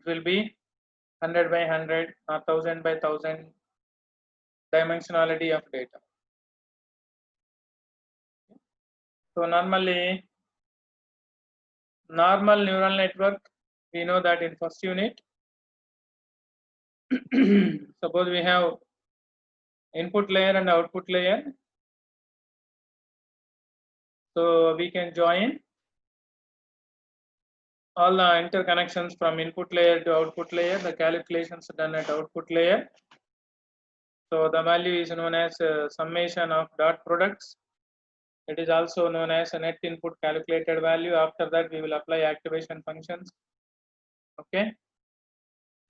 will be 100 by 100 or 1000 by 1000 dimensionality of data. So normally, normal neural network, we know that in first unit, suppose we have input layer and output layer. So we can join all the interconnections from input layer to output layer, the calculations done at output layer. So the value is known as summation of dot products. It is also known as a net input calculated value. After that, we will apply activation functions. Okay.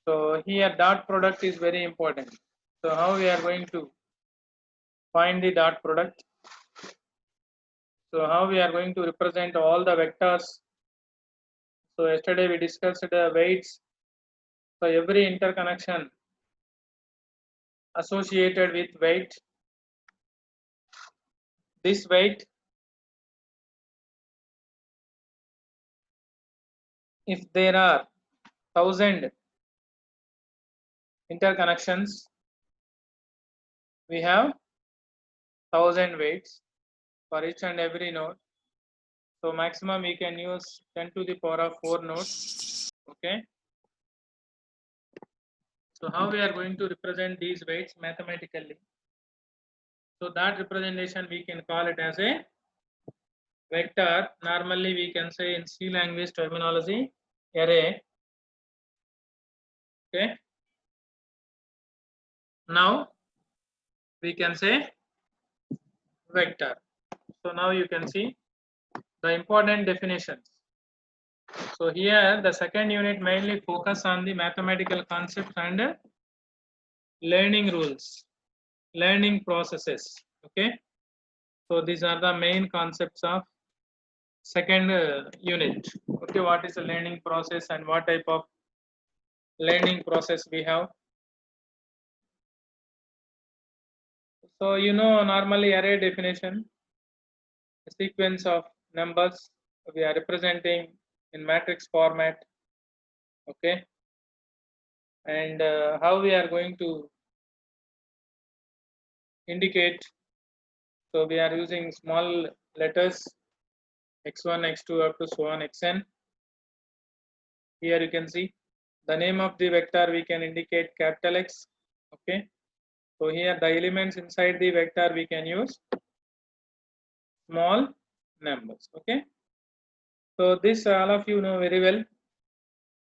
So here dot product is very important. So how we are going to find the dot product? So how we are going to represent all the vectors? So yesterday we discussed the weights. So every interconnection associated with weight, this weight, if there are 1000 interconnections, we have 1000 weights for each and every node. So maximum we can use 10 to the power of 4 nodes. Okay. So how we are going to represent these weights mathematically? So that representation we can call it as a vector. Normally we can say in C language terminology, array. Okay. Now we can say vector. So now you can see the important definitions. So here the second unit mainly focus on the mathematical concepts and learning rules, learning processes. Okay. So these are the main concepts of second unit. Okay, what is the learning process and what type of learning process we have? So you know normally array definition, a sequence of numbers we are representing in matrix format. Okay, and how we are going to indicate? So we are using small letters x1, x2 up to so on xn. Here you can see the name of the vector we can indicate capital X. Okay, so here the elements inside the vector we can use small numbers. Okay, so this all of you know very well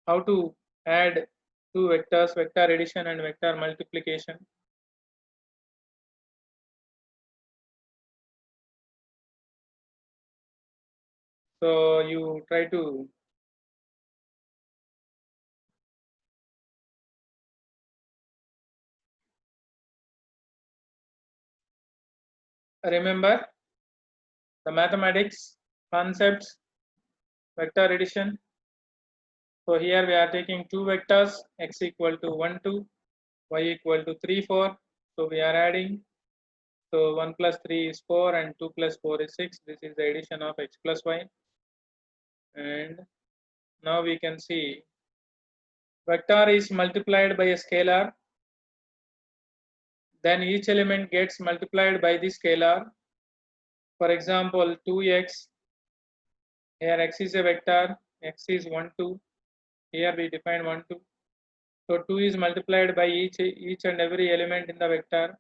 how to add two vectors, vector addition and vector multiplication. So you try to remember the mathematics concepts, vector addition. So here we are taking two vectors, x equal to 1 2, y equal to 3 4. So we are adding. So 1 plus 3 is 4 and 2 plus 4 is 6. This is the addition of x plus y. And now we can see vector is multiplied by a scalar. Then each element gets multiplied by the scalar. For example, 2x. Here x is a vector. X is 1 2. Here we define 1 2. So 2 is multiplied by each and every element in the vector.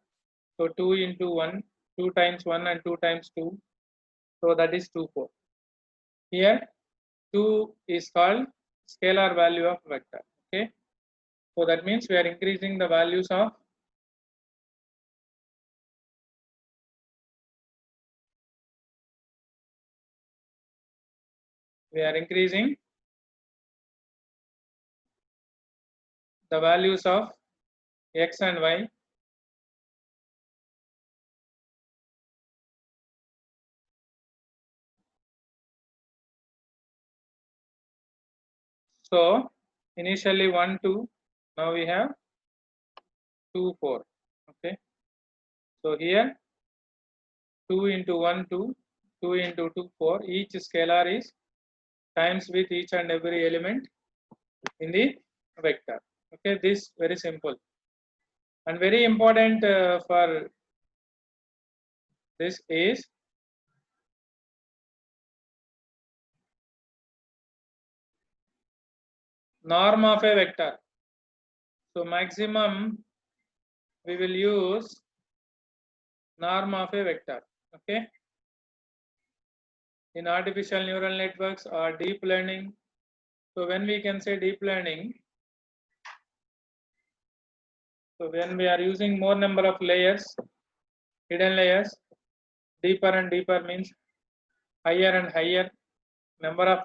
So 2 into 1, 2 times 1 and 2 times 2. So that is 2 4. Here 2 is called scalar value of vector. Okay. So that means we are increasing the values of the values of x and y. So initially 1 2, now we have 2 4. Okay. So here 2 into 1 2, 2 into 2 4. Each scalar is times with each and every element in the vector. Okay, this very simple and very important for this is norm of a vector. So maximum we will use norm of a vector. Okay, in artificial neural networks or deep learning. So when we can say deep learning, so when we are using more number of layers, hidden layers, deeper and deeper means higher and higher number of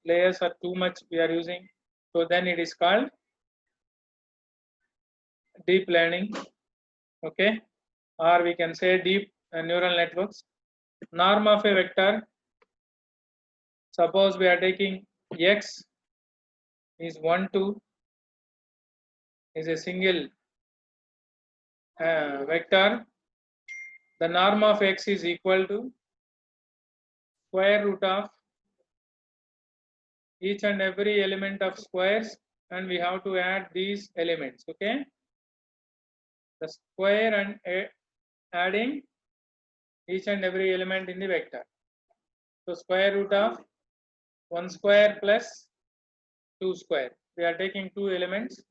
layers are too much we are using. So then it is called deep learning. Okay, or we can say deep neural networks. Norm of a vector, suppose we are taking x is 1 2 is a single vector. The norm of x is equal to square root of each and every element of squares, and we have to add these elements. Okay, the square and adding each and every element in the vector. So square root of 1 square plus 2 square. We are taking two elements,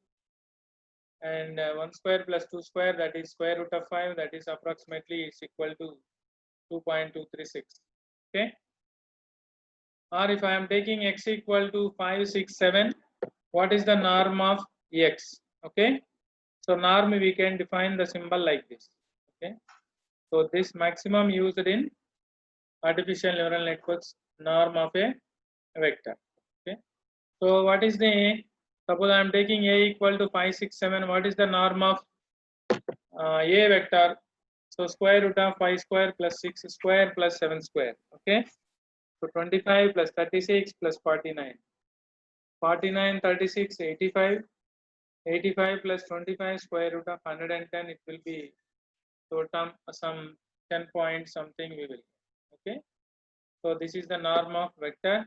and 1 square plus 2 square, that is square root of 5, that is approximately is equal to 2.236. Okay, or if I am taking x equal to 5 6 7, what is the norm of x? Okay, so norm we can define the symbol like this. Okay, so this maximum used in artificial neural networks, norm of a vector. Okay, so what is the, suppose I am taking a equal to 5 6 7, what is the norm of a vector? So square root of 5 square plus 6 square plus 7 square. Okay, so 25 plus 36 plus 49. 49 36 85. 85 plus 25 square root of 110, it will be, so some 10 point something we will. Okay, so this is the norm of vector,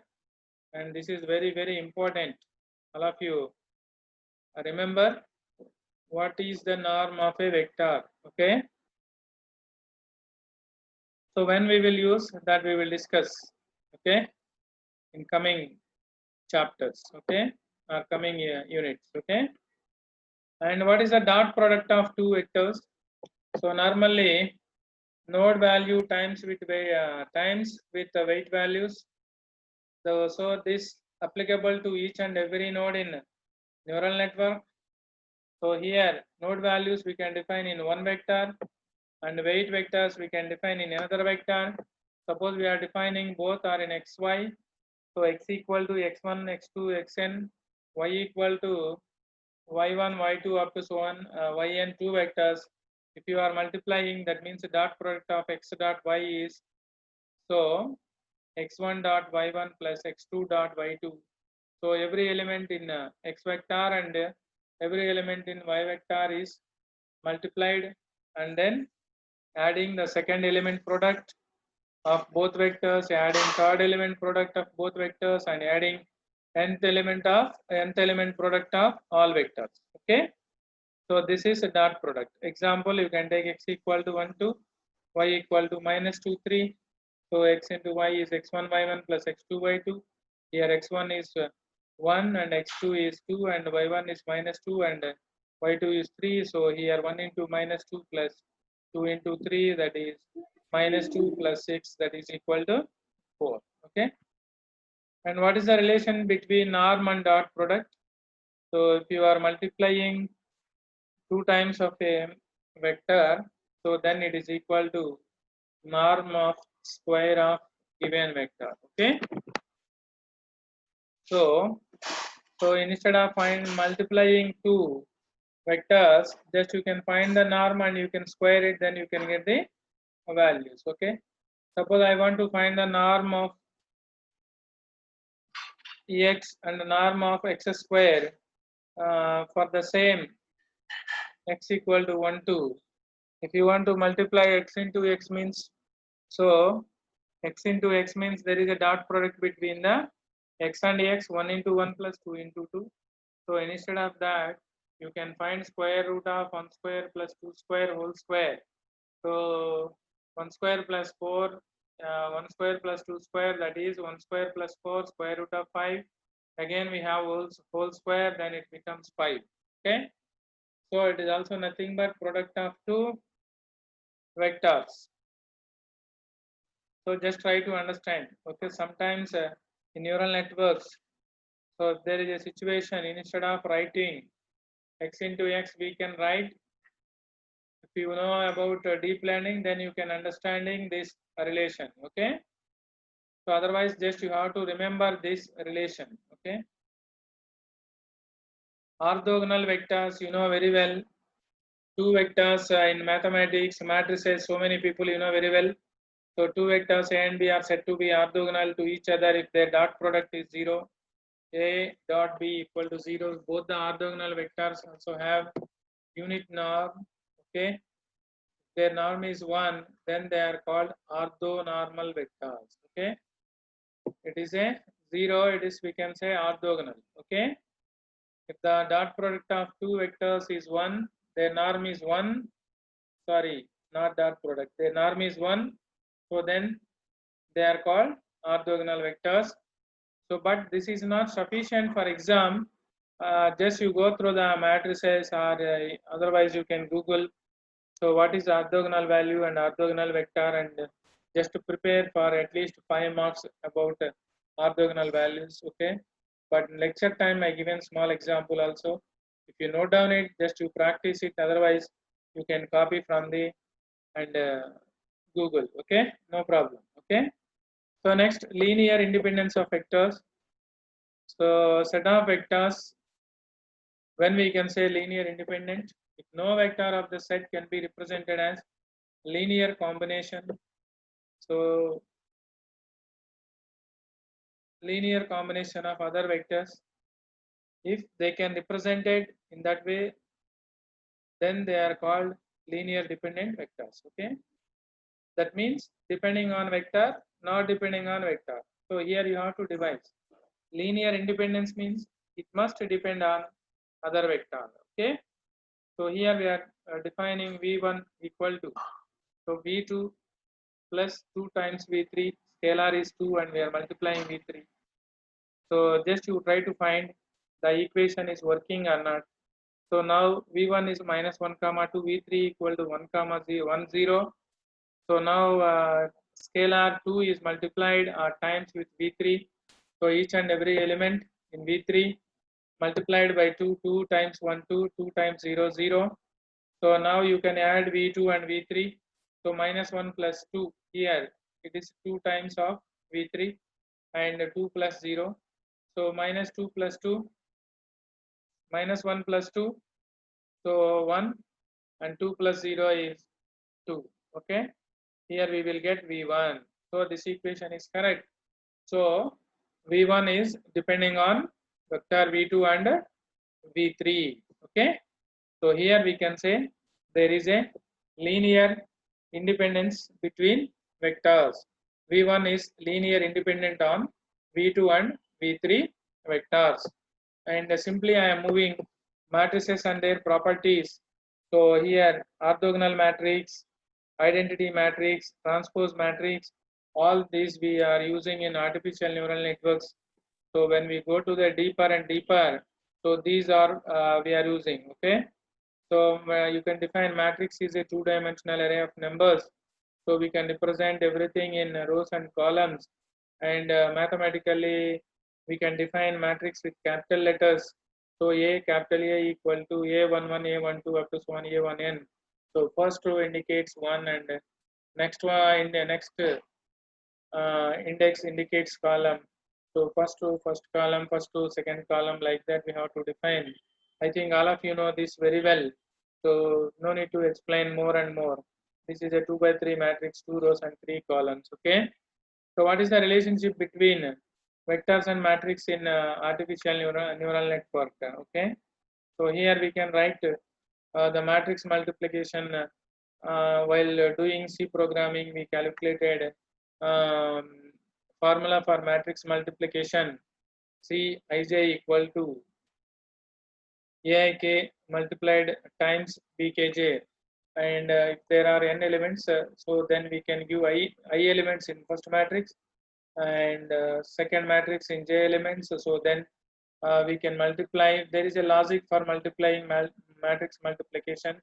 and this is very very important. All of you remember what is the norm of a vector. Okay, so when we will use that we will discuss. Okay, in coming chapters. Okay, or coming units. Okay, and what is the dot product of two vectors? So normally node value times with the weight values. So this applicable to each and every node in neural network. So here node values we can define in one vector, and weight vectors we can define in another vector. Suppose we are defining both are in xy. So x equal to x1 x2 xn, y equal to y1 y2 up to so on, yn two vectors. If you are multiplying, that means the dot product of x dot y is, so x1 dot y1 plus x2 dot y2. So every element in x vector and every element in y vector is multiplied, and then adding the second element product of both vectors, adding third element product of both vectors, and adding nth element product of all vectors. Okay, so this is a dot product. Example, you can take x equal to 1 2, y equal to minus 2 3. So x into y is x1 y1 plus x2 y2. Here x1 is 1 and x2 is 2 and y1 is minus 2 and y2 is 3. So here 1 into minus 2 plus 2 into 3, that is minus 2 plus 6, that is equal to 4. Okay, and what is the relation between norm and dot product? So if you are multiplying 2 times of a vector, so then it is equal to norm of square of given vector. Okay, so instead of multiplying two vectors, just you can find the norm and you can square it, then you can get the values. Okay, suppose I want to find the norm of x and the norm of x square for the same x equal to 1 2. If you want to multiply x into x means, so x into x means there is a dot product between the x and x, 1 into 1 plus 2 into 2. So instead of that, you can find square root of 1 square plus 2 square whole square. So 1 square plus 4, 1 square plus 2 square, that is 1 square plus 4 square root of 5. Again we have whole square, then it becomes 5. Okay. So it is also nothing but product of two vectors. So just try to understand. Okay. Sometimes in neural networks, so if there is a situation, instead of writing x into x, we can write. If you know about deep learning, then you can understanding this relation. Okay. So otherwise, just you have to remember this relation. Okay. Orthogonal vectors, you know very well. Two vectors in mathematics, matrices, so many people you know very well. So two vectors A and B are said to be orthogonal to each other if their dot product is 0. A dot B equal to 0. Both the orthogonal vectors also have unit norm. Okay. Their norm is 1, then they are called orthonormal vectors. Okay. It is a 0, it is, we can say, orthogonal. Okay. If the dot product of two vectors is 1, their norm is 1. Sorry, not dot product. Their norm is 1. So then they are called orthogonal vectors. So, but this is not sufficient for exam. Just you go through the matrices, or otherwise you can Google. So, what is orthogonal value and orthogonal vector, and just to prepare for at least 5 marks about orthogonal values. Okay, but in lecture time I given small example also. If you note down it, just you practice it. Otherwise, you can copy from the and Google. Okay, no problem. Okay. So next, linear independence of vectors. So set of vectors, when we can say linear independent, if no vector of the set can be represented as linear combination. So linear combination of other vectors, if they can represent it in that way, then they are called linear dependent vectors. Okay, that means depending on vector, not depending on vector. So here you have to divide. Linear independence means it must depend on other vector. Okay, so here we are defining v1 equal to, so v2 plus 2 times v3, scalar is 2 and we are multiplying v3. So just you try to find the equation is working or not. So now v1 is minus 1 comma 2, v3 equal to 1 comma 0, 1 0. So now scalar 2 is multiplied times with v3. So each and every element in v3 multiplied by 2, 2 times 1, 2, 2 times 0, 0. So now you can add v2 and v3. So minus 1 plus 2 here, it is 2 times of v3 and 2 plus 0. So minus 2 plus 2, minus 1 plus 2. So 1 and 2 plus 0 is 2. Okay. Here we will get v1. So this equation is correct. So v1 is depending on vector v2 and v3. Okay. So here we can say there is a linear independence between vectors. v1 is linear independent on v2 and v3 vectors. And simply I am moving matrices and their properties. So here orthogonal matrix, identity matrix, transpose matrix, all these we are using in artificial neural networks. So when we go to the deeper and deeper, so these are we are using. Okay. So you can define matrix is a two-dimensional array of numbers. So we can represent everything in rows and columns, and mathematically we can define matrix with capital letters. So A, capital A equal to A11, A12 up to so on A1n. So first row indicates 1 and next one in the next index indicates column. So first row, first column, first row, second column, like that we have to define. I think all of you know this very well. So no need to explain more and more. This is a 2 by 3 matrix, 2 rows and 3 columns. Okay. So what is the relationship between vectors and matrix in artificial neural network? Okay. So here we can write the matrix multiplication while doing C programming. We calculated um, formula for matrix multiplication. C ij equal to aik multiplied times bkj, and if there are n elements, so then we can give I elements in first matrix and second matrix in j elements. So then we can multiply. There is a logic for multiplying matrix multiplication.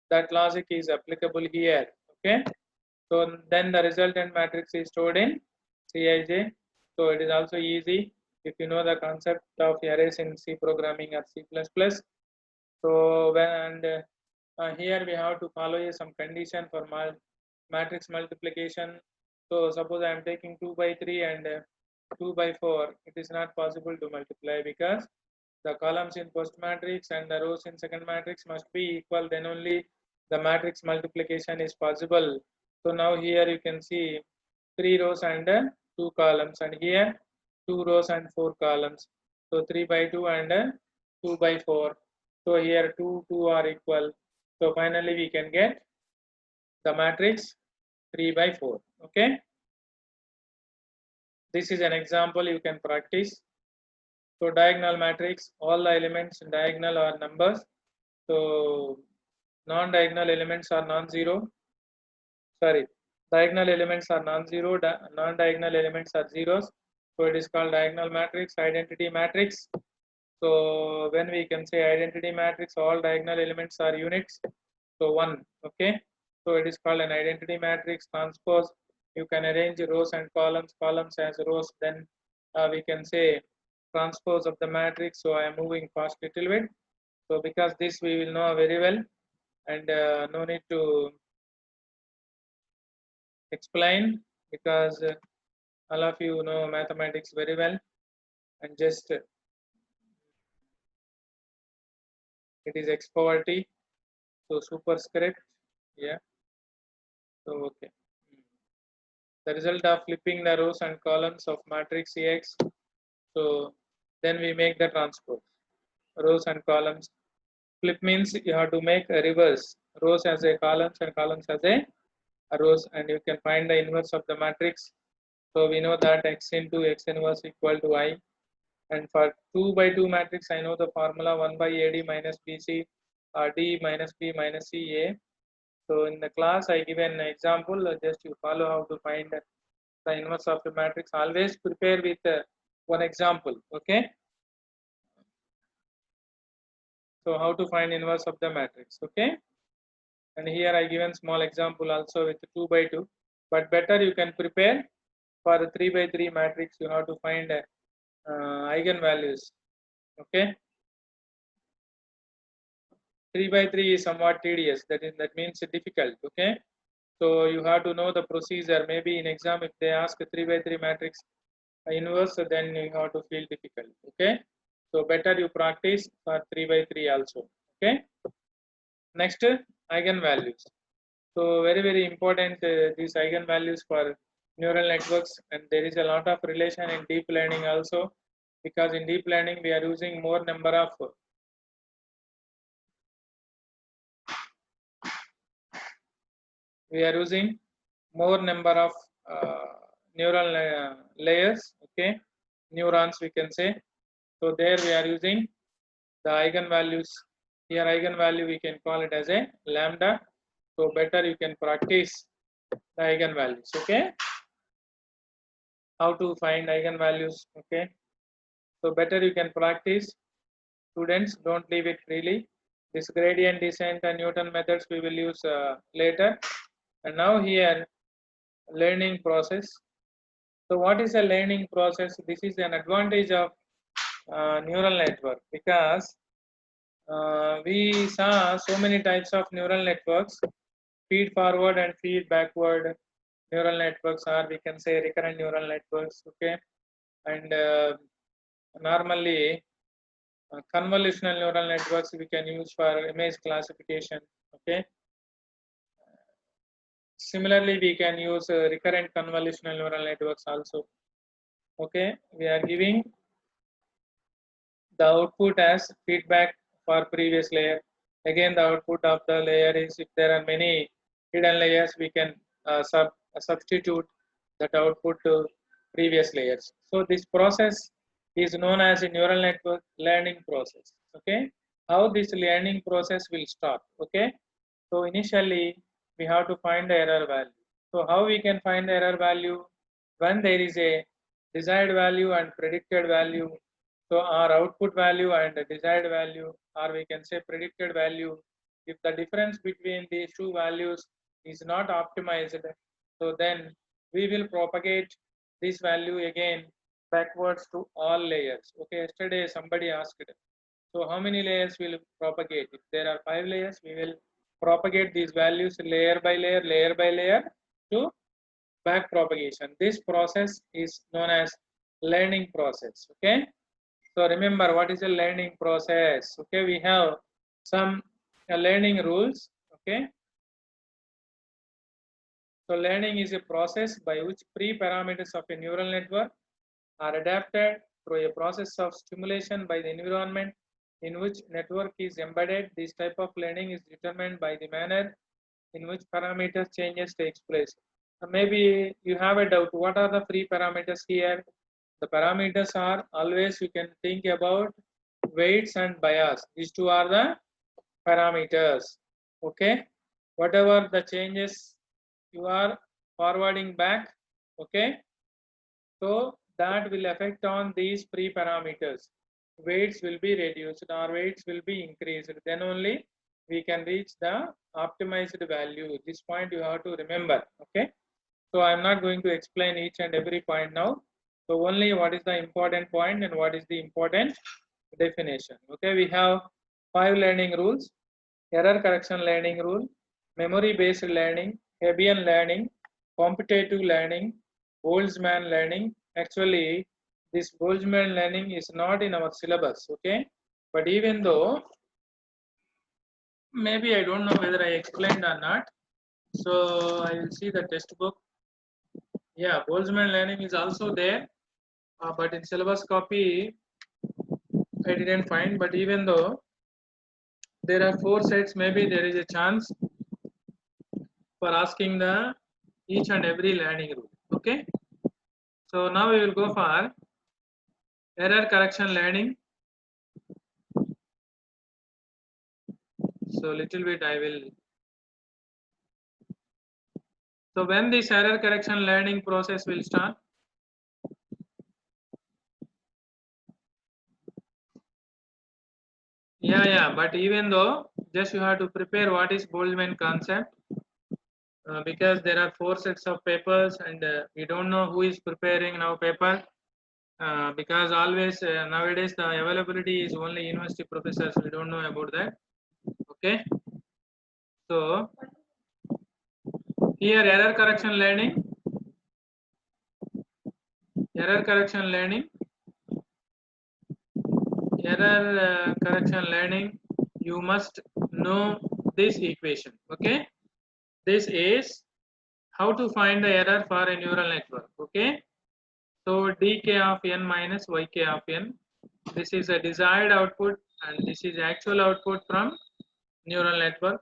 That logic is applicable here. Okay. So then the resultant matrix is stored in Cij. So it is also easy if you know the concept of arrays in C programming or C++. So when here we have to follow some condition for matrix multiplication. So suppose I am taking 2 by 3 and 2 by 4. It is not possible to multiply because the columns in first matrix and the rows in second matrix must be equal. Then only the matrix multiplication is possible. So now here you can see 3 rows and 2 columns, and here 2 rows and 4 columns. So 3 by 2 and 2 by 4. So here 2 are equal. So finally we can get the matrix 3 by 4. Okay. This is an example you can practice. So diagonal matrix, all the elements in diagonal are numbers. So non-diagonal elements are non-zero. Sorry, diagonal elements are non-zero. Non-diagonal elements are zeros. So it is called diagonal matrix, identity matrix. So when we can say identity matrix, all diagonal elements are units. So 1. Okay. So it is called an identity matrix. Transpose, you can arrange rows and columns as rows. Then we can say transpose of the matrix. So I am moving fast little bit. So because this we will know very well, and no need to explain because all of you know mathematics very well, and just it is x power t. So superscript, yeah. So okay. The result of flipping the rows and columns of matrix Ax. So then we make the transpose. Rows and columns. Flip means you have to make a reverse. Rows as a columns and columns as a rows, and you can find the inverse of the matrix. So we know that x into x inverse equal to I. And for 2 by 2 matrix, I know the formula 1 by AD minus BC, D minus B minus CA. So in the class, I give an example. Just you follow how to find the inverse of the matrix. Always prepare with one example. Okay. So how to find inverse of the matrix. Okay. And here I given small example also with 2 by 2. But better you can prepare for the 3 by 3 matrix. You have to find eigenvalues. Okay. 3 by 3 is somewhat tedious. That means difficult. Okay. So you have to know the procedure. Maybe in exam, if they ask a 3 by 3 matrix inverse, then you have to feel difficult. Okay. So better you practice for 3 by 3 also. Okay. Next, eigenvalues. So very important these eigenvalues for neural networks, and there is a lot of relation in deep learning also, because in deep learning we are using more number of neural layers. Okay, neurons we can say. So there we are using the eigenvalues. Here eigenvalue we can call it as a lambda. So better you can practice the eigenvalues. Okay, how to find eigenvalues. Okay, so better you can practice. Students, don't leave it freely. This gradient descent and Newton methods we will use later. And now here learning process. So what is a learning process? This is an advantage of neural network, because we saw so many types of neural networks: feed forward and feed backward neural networks, or we can say recurrent neural networks. Okay, and normally convolutional neural networks we can use for image classification. Okay, similarly we can use recurrent convolutional neural networks also. Okay, we are giving the output as feedback for previous layer. Again, the output of the layer is, if there are many hidden layers, we can substitute that output to previous layers. So this process is known as a neural network learning process. Okay, how this learning process will start. Okay, so initially we have to find the error value. So how we can find the error value? When there is a desired value and predicted value, so our output value and the desired value, or we can say predicted value, if the difference between these two values is not optimized, so then we will propagate this value again backwards to all layers. Okay, yesterday somebody asked, so how many layers will propagate? If there are 5 layers, we will propagate these values layer by layer to back propagation. This process is known as learning process. Okay, so remember what is a learning process. Okay, we have some learning rules. Okay, so learning is a process by which pre-parameters of a neural network are adapted through a process of stimulation by the environment in which network is embedded. This type of learning is determined by the manner in which parameters changes takes place. Maybe you have a doubt, what are the free parameters here? The parameters are always, you can think about weights and bias. These two are the parameters. Okay, whatever the changes you are forwarding back, okay, so that will affect on these pre-parameters. Weights will be reduced or weights will be increased. Then only we can reach the optimized value. This point you have to remember. Okay. So I'm not going to explain each and every point now. So only what is the important point and what is the important definition. Okay. We have 5 learning rules: error correction learning rule, memory based learning, Hebbian learning, competitive learning, Boltzmann learning. Actually, this Boltzmann learning is not in our syllabus. Okay, but even though maybe I don't know whether I explained or not, so I will see the textbook. Yeah, Boltzmann learning is also there, but in syllabus copy I didn't find. But even though there are 4 sets, maybe there is a chance for asking the each and every learning rule. Okay, so now we will go for error correction learning. So little bit I will. So when this error correction learning process will start? Yeah, but even though just you have to prepare what is Boltzmann concept, because there are 4 sets of papers and we don't know who is preparing now paper, because always nowadays the availability is only university professors. We don't know about that. Okay, so here error correction learning, error correction learning you must know this equation. Okay, this is how to find the error for a neural network. Okay, so dk of n minus yk of n, this is a desired output and this is actual output from neural network.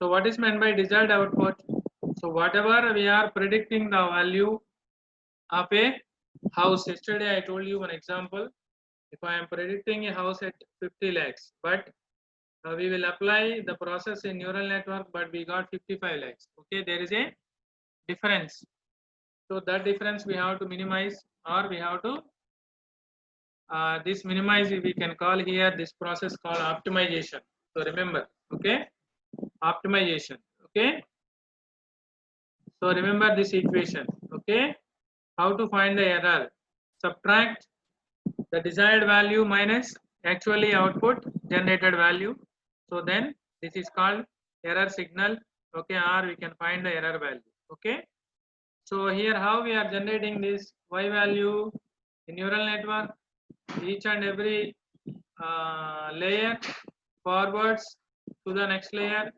So what is meant by desired output? So whatever we are predicting the value of a house. Yesterday I told you one example. If I am predicting a house at 50 lakhs, but we will apply the process in neural network, but we got 55 lakhs. Okay, there is a difference. So that difference we have to minimize, or we have to this minimize, we can call here this process called optimization. So remember, okay, optimization. Okay, so remember this equation. Okay, how to find the error? Subtract the desired value minus actually output generated value. So then this is called error signal. Okay, or we can find the error value. Okay, so here how we are generating this y value in neural network? Each and every layer forwards to the next layer.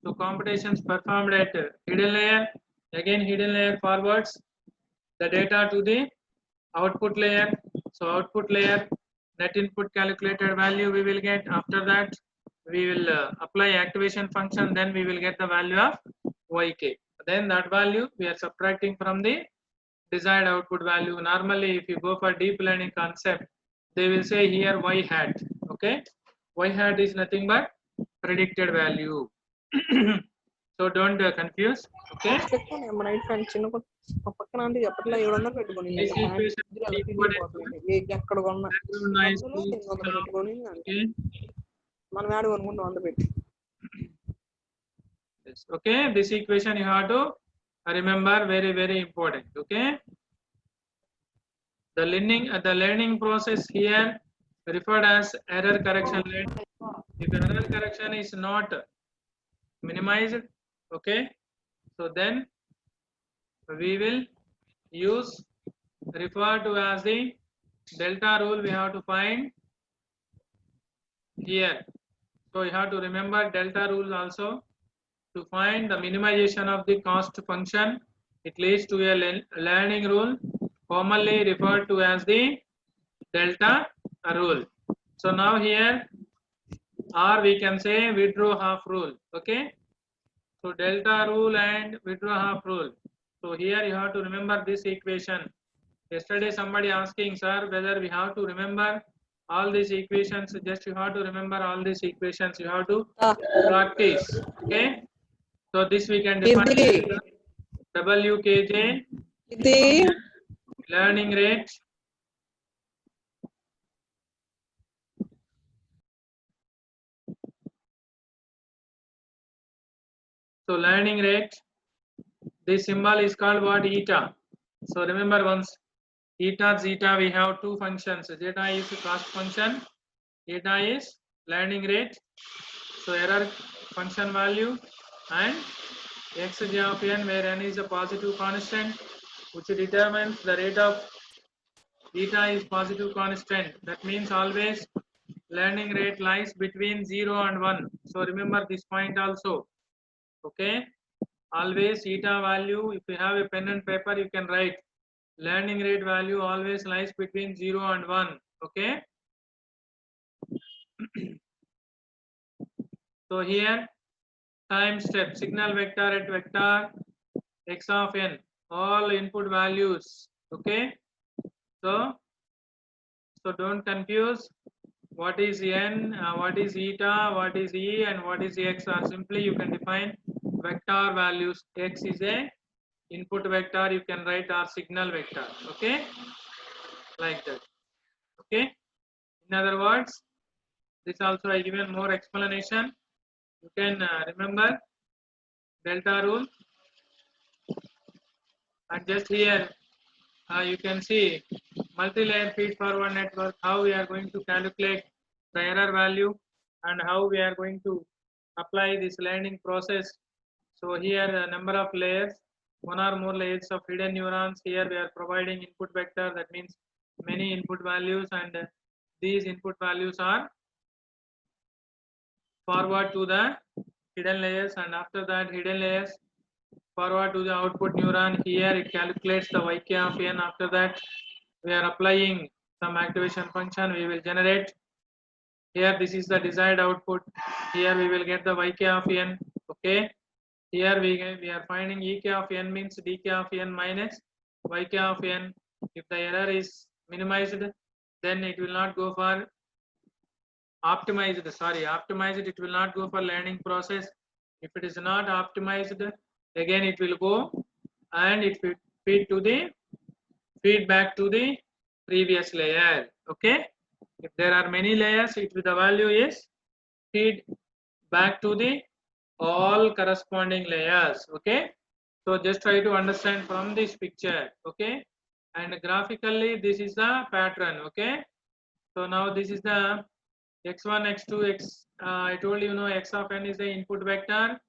So computations performed at hidden layer, again hidden layer forwards the data to the output layer. So output layer, net input calculated value we will get. After that we will apply activation function, then we will get the value of yk. Then that value we are subtracting from the desired output value. Normally if you go for deep learning concept, they will say here y hat. Okay, y hat is nothing but predicted value. So don't confuse. Okay. మన night fan చిన్న పక్కన అంటే ఎప్పట్లో 700 పెట్టుకొని This equation is equal ఎక్కడ కొన్నా background noise to 800 పెట్టుకొని okay. మనం add కొనుక్కుంటాం 100 పెట్టి. Yes. Okay, this equation you have to remember, very important. Okay, the learning process here referred as error correction learning. If error correction is not minimized, okay, so then we will use referred to as the delta rule. We have to find here, so you have to remember delta rule also. To find the minimization of the cost function, it leads to a learning rule commonly referred to as the delta rule. So now here, or we can say withdraw half rule. Okay, so delta rule and withdraw half rule. So here you have to remember this equation. Yesterday somebody asking, sir, whether we have to remember all these equations. Just you have to remember all these equations, you have to practice. Okay, so this we can define WKJ learning rate. So learning rate, this symbol is called what? Eta. So remember once, eta zeta, we have two functions. Zeta is cost function, eta is learning rate. So error function value and xj of n, where n is a positive constant, which determines the rate of eta is positive constant. That means always learning rate lies between 0 and 1. So remember this point also. Okay, always eta value, if you have a pen and paper, you can write learning rate value always lies between 0 and 1. Okay, so here time step, signal vector at vector x of n, all input values. Okay, so don't confuse what is n, what is eta, what is e, and what is x. Or simply you can define vector values. X is a input vector, you can write, or signal vector. Okay, like that. Okay, in other words, this also I given more explanation. You can remember delta rule, and just here you can see multi-layer feed forward network, how we are going to calculate the error value and how we are going to apply this learning process. So here a number of layers, one or more layers of hidden neurons. Here we are providing input vector, that means many input values, and these input values are forward to the hidden layers, and after that hidden layers forward to the output neuron. Here it calculates the yk of n. After that we are applying some activation function, we will generate. Here this is the desired output. Here we will get the yk of n. Okay, here we are finding ek of n means dk of n minus yk of n. If the error is minimized, then it will not go for optimized, it will not go for learning process. If it is not optimized, again it will go and it will feedback to the previous layer. Okay, if there are many layers, the value is feed back to the all corresponding layers. Okay, so just try to understand from this picture. Okay, and graphically this is the pattern. Okay, so now this is the x1, x2, I told you, x of n is the input vector,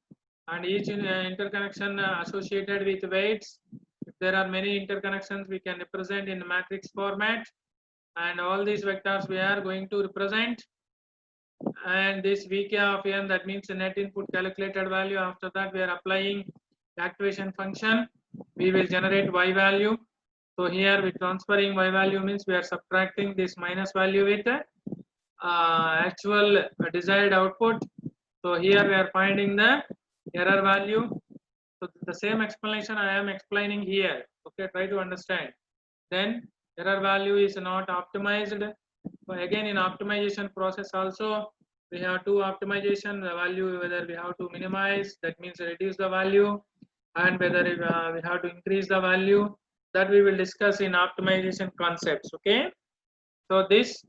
and each interconnection associated with weights. If there are many interconnections, we can represent in matrix format, and all these vectors we are going to represent. And this vk of n, that means the net input calculated value. After that we are applying activation function, we will generate y value. So here we transferring y value means we are subtracting this minus value with actual desired output. So here we are finding the error value. So the same explanation I am explaining here. Okay, try to understand. Then error value is not optimized. So again in optimization process also we have two optimization, the value whether we have to minimize, that means reduce the value, and whether we have to increase the value, that we will discuss in optimization concepts. Okay, so this,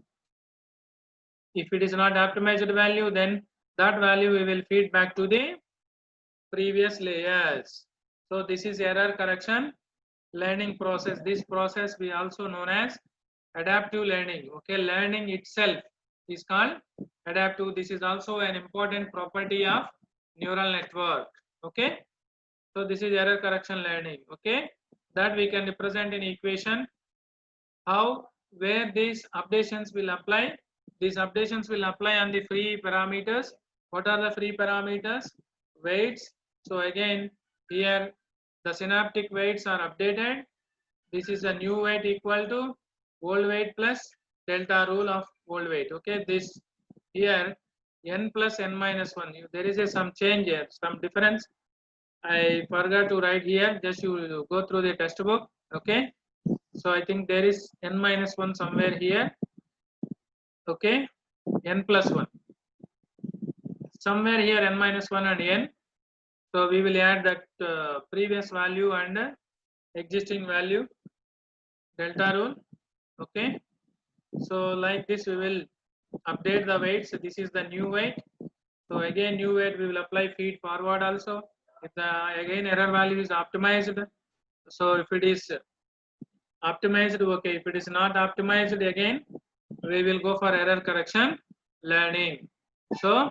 if it is not optimized value, then that value we will feed back to the previous layers. So this is error correction learning process. This process we also known as adaptive learning. Okay, learning itself is called adaptive. This is also an important property of neural network. Okay, so this is error correction learning. Okay, that we can represent in equation. How, where these updations will apply? These updations will apply on the free parameters. What are the free parameters? Weights. So again, here the synaptic weights are updated. This is a new weight equal to old weight plus delta rule of old weight. Okay, this here n plus n minus 1. There is some change here, some difference. I forgot to write here. Just you go through the textbook. Okay, so I think there is n minus 1 somewhere here. Okay, n plus 1. Somewhere here n minus 1 and n. So we will add that previous value and existing value, delta rule. Okay, so like this we will update the weights. So this is the new weight. So again new weight we will apply feed forward also. If the again error value is optimized, so if it is optimized, okay. If it is not optimized, again we will go for error correction learning. So